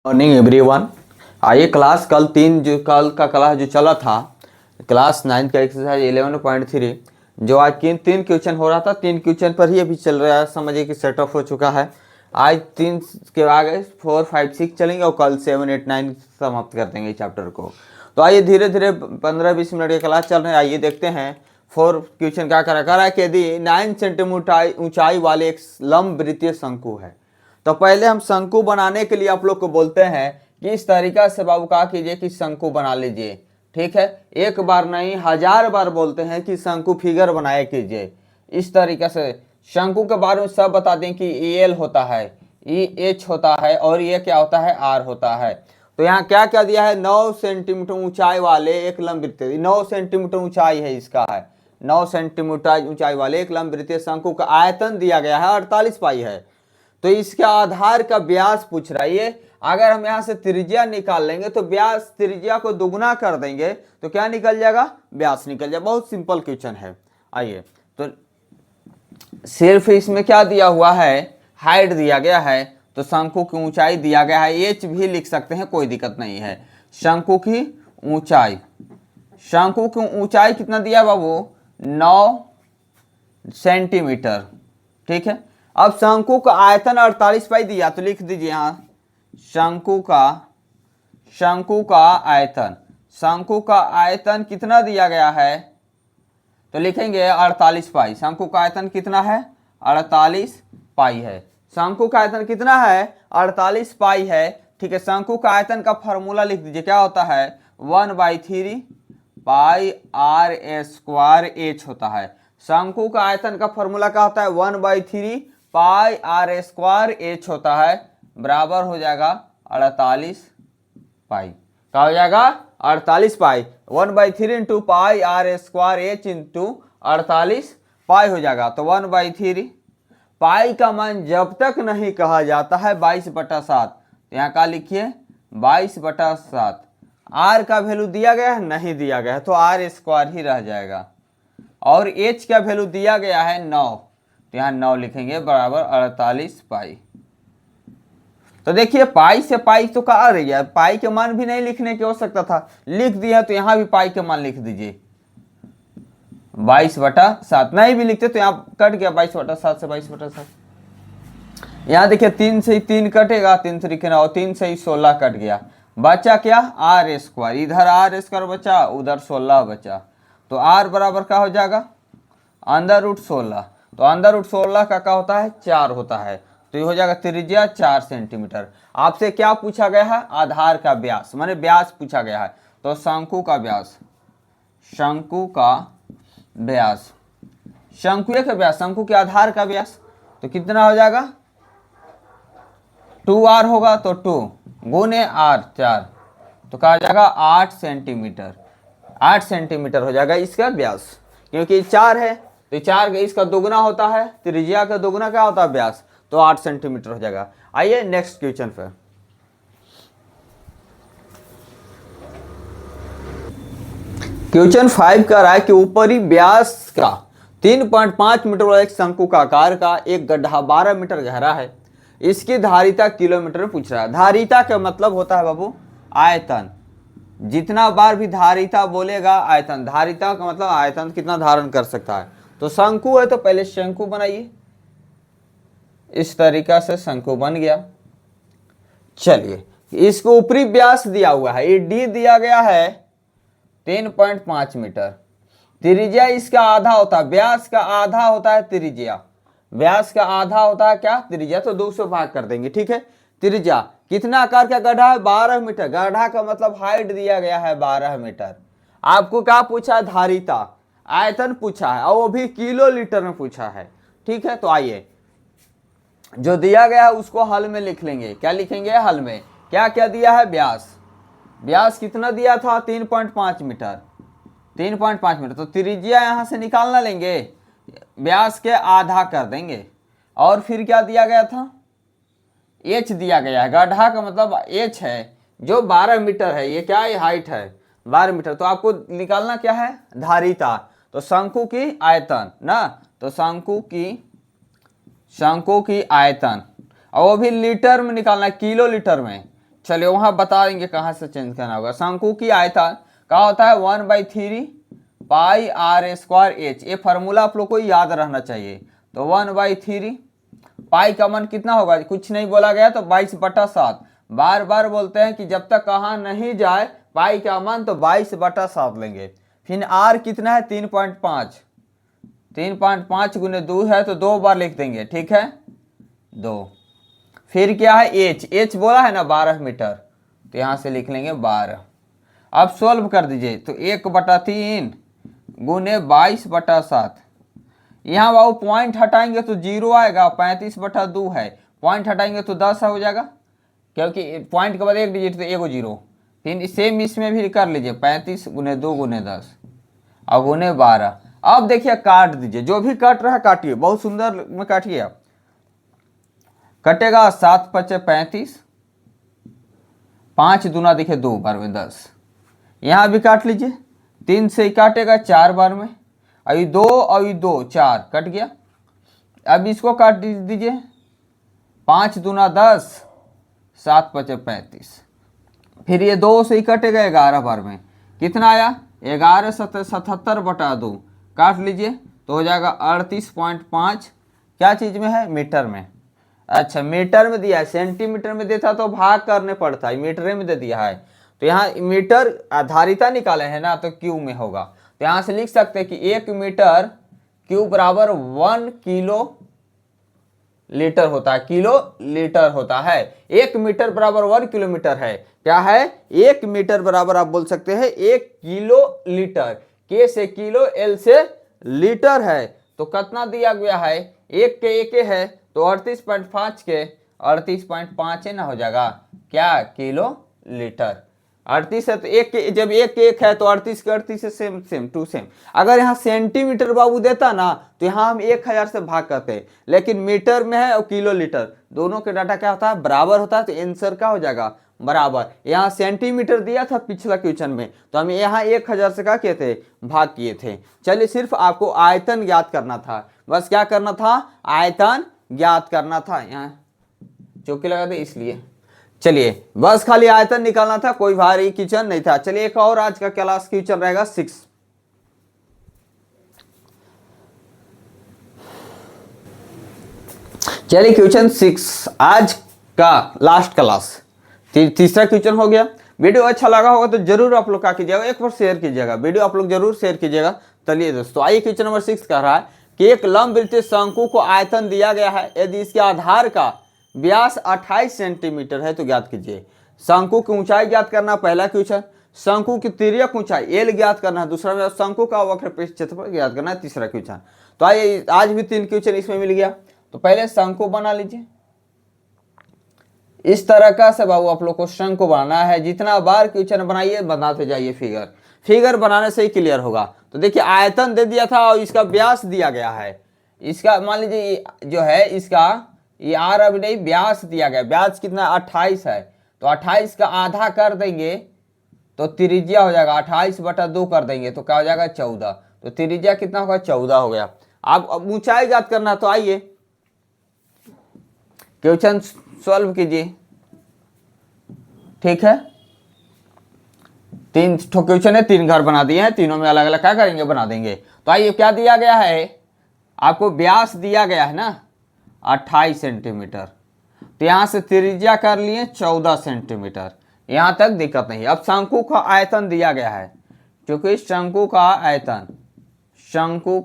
Morning everyone. आइए कल का क्लास जो चला था, क्लास 9 का एक्सरसाइज 11.3, जो आज तीन तीन क्वेश्चन हो रहा था, तीन क्वेश्चन पर ही अभी चल रहा है। समझिए कि सेट ऑफ हो चुका है। आज 3 के आगे 4, 5, 6 चलेंगे और कल 7, 8, 9 समाप्त कर देंगे चैप्टर को। तो आइए धीरे धीरे 15-20 मिनट की क्लास चल रहे हैं। आइए देखते हैं 4 क्वेश्चन क्या करा है कि यदि 9 सेंटीमीटर ऊंचाई वाले एक लंब वृत्तीय शंकु है, तो पहले हम शंकु बनाने के लिए आप लोग को बोलते हैं कि इस तरीका से बाबू क्या कीजिए कि शंकु बना लीजिए। ठीक है, एक बार नहीं 1000 बार बोलते हैं कि शंकु फिगर बनाए कीजिए। इस तरीके से शंकु के बारे में सब बता दें कि एल होता है, एच होता है और ये क्या होता है, आर होता है। तो यहाँ क्या क्या दिया है, 9 सेंटीमीटर ऊंचाई वाले एक लंब वृत्तीय, 9 सेंटीमीटर ऊंचाई है इसका है, 9 सेंटीमीटर ऊंचाई वाले एक लंब वृत्तीय शंकु का आयतन दिया गया है 48 पाई है। तो इसके आधार का व्यास पूछ रहा है। अगर हम यहां से त्रिज्या निकाल लेंगे तो व्यास त्रिज्या को दुगुना कर देंगे तो क्या निकल जाएगा, व्यास निकल जाएगा। बहुत सिंपल क्वेश्चन है। आइए तो सिर्फ इसमें क्या दिया हुआ है, हाइट दिया गया है, तो शंकु की ऊंचाई दिया गया है, एच भी लिख सकते हैं, कोई दिक्कत नहीं है। शंकु की ऊंचाई, शंकु की ऊंचाई कितना दिया बाबू, 9 सेंटीमीटर। ठीक है, अब शंकु का आयतन 48 पाई दिया, तो लिख दीजिए यहां शंकु का आयतन, शंकु का आयतन कितना दिया गया है, तो लिखेंगे 48 पाई। शंकु का आयतन कितना है, 48 पाई है। शंकु का आयतन कितना है, 48 पाई है। ठीक है, शंकु का आयतन का फॉर्मूला लिख दीजिए, क्या होता है, 1/3 पाई आर स्क्वायर एच होता है। शंकु का आयतन का फॉर्मूला क्या होता है, 1/3 पाई आर स्क्वायर एच होता है, बराबर हो जाएगा 48 पाई। क्या हो जाएगा, 48 pi, 1/3 into pi R square H into 48 pi हो जाएगा। तो 1/3 पाई का मान जब तक नहीं कहा जाता है 22/7, तो यहाँ का लिखिए 22/7। आर का वैल्यू दिया गया है, नहीं दिया गया है, तो आर स्क्वायर ही रह जाएगा। और एच का वैल्यू दिया गया है 9, तो यहाँ 9 लिखेंगे, बराबर 48 पाई। तो देखिए पाई से पाई तो कहा रही है, पाई के मान भी नहीं लिखने की आवश्यकता था, लिख दिया, तो यहाँ भी पाई के मान लिख दीजिए 22/7। नहीं भी लिखते तो यहाँ कट गया 22/7 से 22/7। यहाँ देखिए 3 से 3 कटेगा, 3 से 9, 3 से 16 कट गया, बचा क्या, आर स्क्वायर। इधर आर स्क्वायर बचा, उधर 16 बचा, तो आर बराबर क्या हो जाएगा, √16। तो √16 का क्या होता है, 4 होता है, तो ये हो जाएगा त्रिज्या 4 सेंटीमीटर। आपसे क्या पूछा गया है, आधार का व्यास, माने व्यास पूछा गया है। तो शंकु का व्यास, शंकु का व्यास, शंकु का व्यास, शंकु के आधार का व्यास, तो कितना हो जाएगा, 2r होगा, तो 2 गुने r 4, तो कहा जाएगा 8 सेंटीमीटर। 8 सेंटीमीटर हो जाएगा इसका व्यास, क्योंकि 4 है, तो 4 इसका दोगुना होता है, त्रिज्या का दोगुना क्या होता है, व्यास, तो 8 सेंटीमीटर हो जाएगा। आइए नेक्स्ट क्वेश्चन पे। क्वेश्चन 5 कह रहा है कि ऊपरी व्यास का 3.5 मीटर वाला एक शंकु का आकार का एक गड्ढा 12 मीटर गहरा है, इसकी धारिता किलोमीटर में पूछ रहा है। धारिता का मतलब होता है बाबू आयतन, जितना बार भी धारिता बोलेगा आयतन, धारिता का मतलब आयतन कितना धारण कर सकता है। तो शंकु है, तो पहले शंकु बनाइए, इस तरीका से शंकु बन गया। चलिए, इसको ऊपरी व्यास दिया हुआ है, ये डी दिया गया है 3.5 मीटर, त्रिज्या इसका आधा होता है, व्यास का आधा होता है त्रिज्या, व्यास का आधा होता है क्या, त्रिज्या, तो 200 भाग कर देंगे। ठीक है, त्रिज्या कितना आकार का गड्ढा है, 12 मीटर, गड्ढा का मतलब हाइट दिया गया है 12 मीटर। आपको क्या पूछा है, धारिता, आयतन पूछा है, और वो भी किलो लीटर में पूछा है। ठीक है, तो आइए जो दिया गया है उसको हल में लिख लेंगे। क्या लिखेंगे हल में, क्या क्या दिया है, व्यास, व्यास कितना दिया था, 3.5 मीटर, 3.5 मीटर, तो त्रिज्या यहां से निकालना लेंगे, व्यास के आधा कर देंगे, और फिर क्या दिया गया था, एच दिया गया है, गड्ढा का मतलब एच है, जो 12 मीटर है, ये क्या है, हाइट है 12 मीटर, तो आपको निकालना क्या है, धारिता, तो शंकु की आयतन ना, तो शंकु की आयतन, और वो भी लीटर में निकालना है, किलो लीटर में। चलिए वहां बता देंगे कहाँ से चेंज करना होगा। शंकु की आयतन क्या होता है 1/3 पाई आर स्क्वायर एच, ये फार्मूला आप लोग को याद रहना चाहिए। तो 1/3 पाई का मान कितना होगा, कुछ नहीं बोला गया तो 22/7। बार बार बोलते हैं कि जब तक कहाँ नहीं जाए पाई का मान तो 22/7 लेंगे। फिर आर कितना है 3.5, 3.5 गुने 2 है तो 2 बार लिख देंगे, ठीक है 2। फिर क्या है एच, एच बोला है ना 12 मीटर, तो यहाँ से लिख लेंगे 12। अब सोल्व कर दीजिए तो 1/3 गुने 22/7। यहाँ बाबू पॉइंट हटाएंगे तो 0 आएगा, 35/2 है, पॉइंट हटाएंगे तो 10 हो जाएगा, क्योंकि पॉइंट के बाद एक डिजिट तो एगो 0। फिर सेम इसमें भी कर लीजिए 35 गुने 2 गुने 10 और गुने 12। अब देखिए काट दीजिए, जो भी कट रहा है काटिए, बहुत सुंदर में काटिए आप। कटेगा 7×5 35, 5 दूना देखिए 2 बार में 10। यहाँ भी काट लीजिए, 3 से ही काटेगा 4 बार में, अभी 2 अभी 2 4 कट गया। अब इसको काट दीजिए, 5 दूना 10, 7×5 35। फिर ये 2 से ही कटेगा 11 बार में, कितना आया 11 77/2, काट लीजिए तो हो जाएगा 38.5। क्या चीज़ में है, मीटर में। अच्छा मीटर में दिया है, सेंटीमीटर में देता तो भाग करने पड़ता है, मीटर में दे दिया है तो यहाँ मीटर आधारिता निकाले हैं ना तो क्यूब में होगा। तो यहाँ से लिख सकते हैं कि 1 मीटर क्यूब बराबर 1 किलो लीटर होता है, किलो लीटर होता है। 1 मीटर बराबर 1 किलोमीटर है, क्या है 1 मीटर बराबर आप बोल सकते हैं 1 किलो लीटर। के से किलो, एल से लीटर है, तो कितना दिया गया है, 1 के 1 है तो 38.5 के 38.5 ना हो जाएगा क्या किलो लीटर। 38 है तो एक के, जब 1 के 1 है तो 38 के 38 से सेम सेम टू सेम। अगर यहाँ सेंटीमीटर बाबू देता ना तो यहाँ हम 1000 से भाग करते हैं, लेकिन मीटर में है और किलो लीटर, दोनों के डाटा क्या होता है बराबर होता है, तो आंसर क्या हो जाएगा बराबर। यहाँ सेंटीमीटर दिया था पिछला क्वेश्चन में तो हम यहाँ 1000 से क्या किए थे भाग किए थे। चलिए सिर्फ आपको आयतन ज्ञात करना था, बस क्या करना था आयतन ज्ञात करना था। यहाँ चौकी लगा दे इसलिए, चलिए बस खाली आयतन निकालना था, कोई भारी क्वेश्चन नहीं था। चलिए एक और आज का क्लास क्वेश्चन रहेगा 6। चलिए क्वेश्चन 6 आज का लास्ट क्लास, तीसरा क्वेश्चन हो गया। वीडियो अच्छा लगा होगा तो जरूर आप लोग क्या कीजिएगा, एक बार शेयर कीजिएगा, वीडियो आप लोग जरूर शेयर कीजिएगा। चलिए दोस्तों आइए क्वेश्चन नंबर 6 कह रहा है कि एक लंबवृत्तीय शंकु को आयतन दिया गया है, यदि इसके आधार का व्यास 28 सेंटीमीटर है तो ज्ञात कीजिए। शंकु की ऊंचाई ज्ञात करना पहला क्वेश्चन, शंकु की तिर्यक ऊंचाई एल ज्ञात करना है दूसरा, शंकु का वक्रपृष्ठ क्षेत्रफल ज्ञात करना है तीसरा क्वेश्चन। तो आइए आज भी 3 क्वेश्चन इसमें मिल गया। तो पहले शंकु बना लीजिए, इस तरह का सब आप लोग को शंकु बनाना है। जितना बार क्वेश्चन बनाइए बनाते जाइए, फिगर फिगर बनाने से ही क्लियर होगा। तो देखिए आयतन दे दिया था और इसका व्यास दिया गया है, इसका मान लीजिए जो है इसका ये आर अभी नहीं व्यास दिया गया, व्यास कितना 28 है, तो 28 का आधा कर देंगे तो त्रिज्या हो जाएगा 28/2 कर देंगे तो क्या हो जाएगा 14, तो त्रिज्या कितना होगा 14 हो गया। अब ऊंचाई ज्ञात करना, तो आइए क्वेश्चन सॉल्व कीजिए, ठीक है। 3 क्वेश्चन है, 3 घर बना दिए हैं, तीनों में अलग अलग क्या करेंगे बना देंगे। तो आइए क्या दिया गया है, आपको व्यास दिया गया है ना 28 सेंटीमीटर, तो यहाँ से त्रिज्या कर लिए 14 सेंटीमीटर, यहाँ तक दिक्कत नहीं। अब शंकु का आयतन दिया गया है, क्योंकि शंकु का आयतन शंकु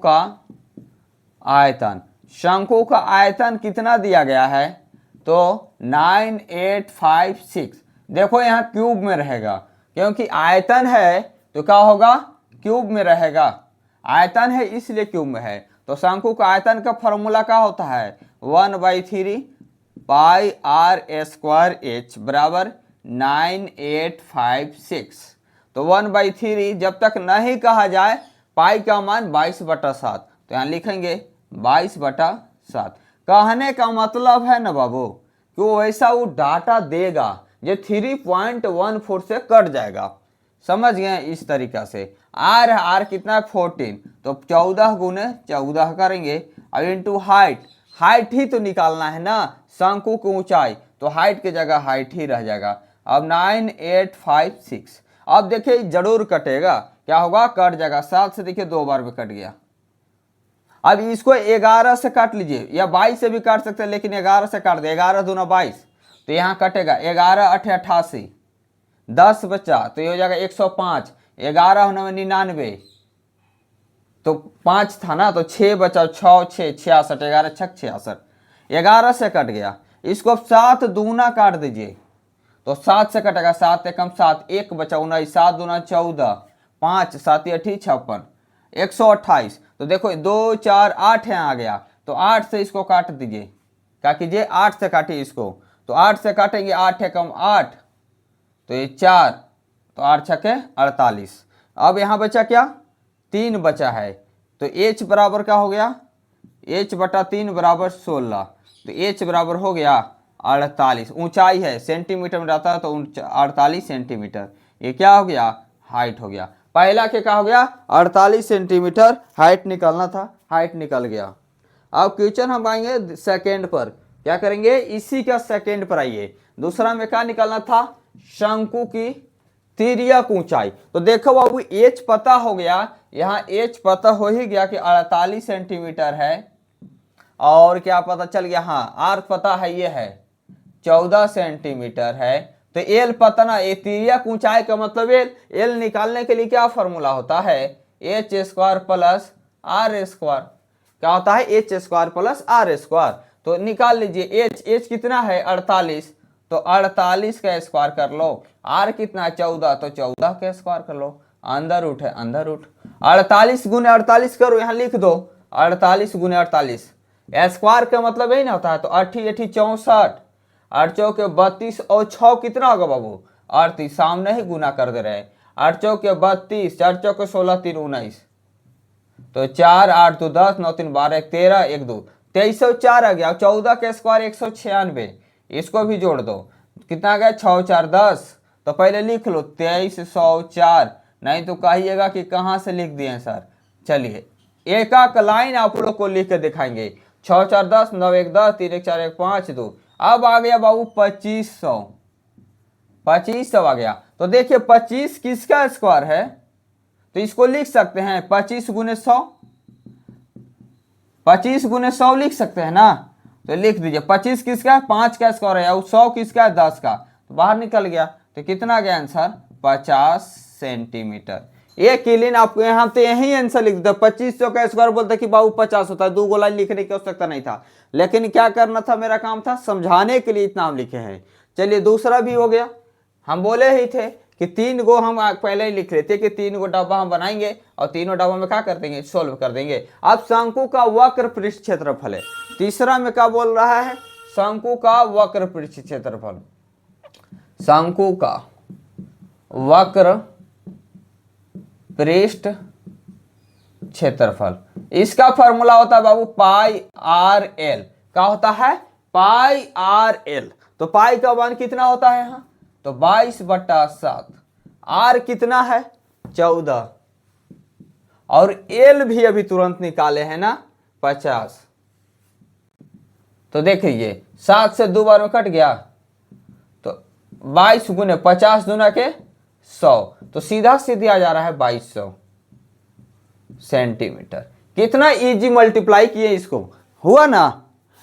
का आयतन कितना दिया गया है, तो 9856। देखो यहाँ क्यूब में रहेगा, क्योंकि आयतन है तो क्या होगा क्यूब में रहेगा, आयतन है इसलिए क्यूब में है। तो शंकु का आयतन का फॉर्मूला क्या होता है 1/3 पाई आर स्क्वायर एच बराबर 9856। तो 1/3 जब तक नहीं कहा जाए पाई का मान 22/7, तो यहाँ लिखेंगे 22/7। कहने का मतलब है ना बाबू कि वो वैसा वो डाटा देगा जो 3.14 से कट जाएगा, समझ गए। इस तरीका से आर कितना है 14, तो 14 गुने 14 करेंगे, अब इंटू हाइट ही तो निकालना है ना, शंकु की ऊंचाई, तो हाइट की जगह हाइट ही रह जाएगा। अब 9 8 5 6। अब देखिए जरूर कटेगा, क्या होगा, कट जाएगा। 7 से देखिए 2 बार में कट गया। अब इसको 11 से काट लीजिए, या 22 से भी काट सकते हैं, लेकिन 11 से काट दे, 11 दूना 22, तो यहाँ कटेगा 11 8 88, 10 बचा तो ये हो जाएगा 105, 11 9 99, तो 5 था ना, तो 6 बचा, 6 6 66, 11 6 66, 11 से कट गया। इसको अब 7 दूना काट दीजिए, तो 7 से कटेगा, 7 एकम 7, 1 बचा 19, 7 दूना 14, 5 7 8 56, 128। तो देखो 2 4 8 यहाँ आ गया, तो 8 से इसको काट दीजिए, क्या कीजिए 8 से काटिए इसको, तो 8 से काटेंगे, 8 एकम 8, तो ये 4, तो 8 छके 48। अब यहाँ बचा क्या, 3 बचा है, तो h बराबर क्या हो गया, h बटा 3 बराबर 16, तो h बराबर हो गया 48। ऊंचाई है, सेंटीमीटर में रहता है तो 48 सेंटीमीटर, ये क्या हो गया, हाइट हो गया। पहला के क्या हो गया, 48 सेंटीमीटर हाइट निकालना था, हाइट निकल गया। अब क्वेश्चन हम आएंगे सेकेंड पर, क्या करेंगे, इसी का सेकेंड पर आइए। दूसरा में क्या निकालना था, शंकु की तिर्यक ऊंचाई। तो देखो बाबू h पता हो गया, यहाँ h पता हो ही गया कि 48 सेंटीमीटर है, और क्या पता चल गया, हाँ आर्क पता है, ये है 14 सेंटीमीटर है। तो एल पता ना, ये तिर्यक ऊंचाई का मतलब एल निकालने के लिए क्या फॉर्मूला होता है, H square plus R square. क्या होता है, H square plus R square. तो निकाल लीजिए, एच कितना है 48, तो 48 का स्क्वायर कर लो। आर कितना है 14, तो 14 का स्क्वायर कर लो। अंदर रूट है, अंदर रूट 48 गुने 48 करो, यहाँ लिख दो 48 गुने 48। स्क्वायर का मतलब यही ना होता है, तो 8 8 64, 8 चौके 32, और 6 कितना होगा बाबू 38, सामने ही गुना कर दे रहे हैं। 8 चौके 32, 4 चौके 16 3 19, तो 4 8 2 10 9 3 12 1 13 1 2 2304 आ गया। 14 का स्क्वायर 196, इसको भी जोड़ दो, कितना आ गया 6 4 10। तो पहले लिख लो 2304, नहीं तो कहिएगा कि कहाँ से लिख दिए सर। चलिए एक एक लाइन आप लोग को लिख के दिखाएंगे, 6 4 10 9 1 10 3 1 4 1 5 2। अब आ गया बाबू 2500, 2500 आ गया। तो देखिए 25 किसका स्क्वायर है, तो इसको लिख सकते हैं 25 गुने 100, 25 गुने 100 लिख सकते हैं ना, तो लिख दीजिए 25 किसका है, 5 का स्क्वायर है, और 100 किसका है, 10 का, तो बाहर निकल गया। तो कितना गया आंसर, 50 सेंटीमीटर। एक क्लीन आपको यहाँ तो यही आंसर लिख दो। 2500 का स्क्वायर बोलते कि बाबू 50 होता है, 2 गोला लिखने की आवश्यकता नहीं था, लेकिन क्या करना था, मेरा काम था समझाने के लिए इतना हम लिखे हैं। चलिए दूसरा भी हो गया। हम बोले ही थे कि 3 गो हम पहले ही लिख लेते कि 3 गो डब्बा हम बनाएंगे, और तीनों डब्बा में क्या कर देंगे, सोल्व कर देंगे। अब शंकु का वक्र पृष्ठ क्षेत्रफल है। तीसरा में क्या बोल रहा है, शंकु का वक्र पृष्ठ क्षेत्रफल, शंकु का वक्र पृष्ठ क्षेत्रफल। इसका फॉर्मूला होता है बाबू पाई आर एल। क्या होता है, पाई आर एल। तो पाई का मान कितना होता है यहाँ, तो 22/7। आर कितना है 14, और एल भी अभी तुरंत निकाले हैं ना 50। तो देखिए 7 से 2 बार में कट गया, तो 22 गुने 50 दूना के 100, तो सीधा सीधी आ जा रहा है 2200 सेंटीमीटर। कितना इजी मल्टीप्लाई किए इसको, हुआ ना।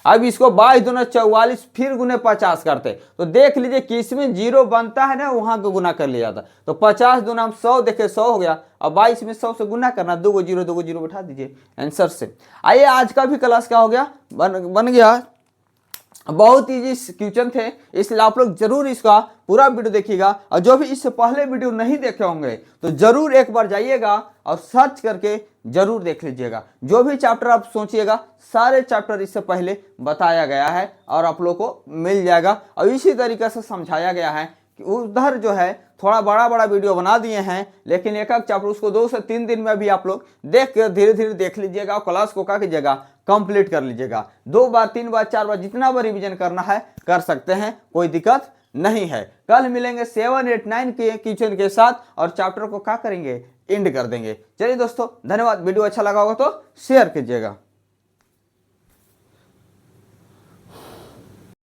अब इसको 22 दूना 44, फिर गुने 50 करते, तो देख लीजिए किसमें जीरो बनता है ना, वहां को गुना कर लिया जाता। तो 50 दूना हम 100 देखे 100 हो गया, अब 22 में 100 से गुना करना, 2 गो जीरो बैठा दीजिए आंसर से। आइए आज का भी क्लास क्या हो गया, बन गया। बहुत इजी क्वेश्चन थे, इसलिए आप लोग जरूर इसका पूरा वीडियो देखिएगा। और जो भी इससे पहले वीडियो नहीं देखे होंगे तो जरूर एक बार जाइएगा और सर्च करके जरूर देख लीजिएगा। जो भी चैप्टर आप सोचिएगा सारे चैप्टर इससे पहले बताया गया है और आप लोग को मिल जाएगा। और इसी तरीके से समझाया गया है कि उधर जो है थोड़ा बड़ा वीडियो बना दिए हैं, लेकिन एक एक चैप्टर उसको 2 से 3 दिन में भी आप लोग देख कर धीरे धीरे देख लीजिएगा और क्लास को क्या कीजिएगा, कंप्लीट कर लीजिएगा। 2 बार 3 बार 4 बार जितना बार रिवीजन करना है कर सकते हैं, कोई दिक्कत नहीं है। कल मिलेंगे 7 8 9 के क्वेश्चन के साथ और चैप्टर को क्या करेंगे, एंड कर देंगे। चलिए दोस्तों धन्यवाद। वीडियो अच्छा लगा होगा तो शेयर कीजिएगा।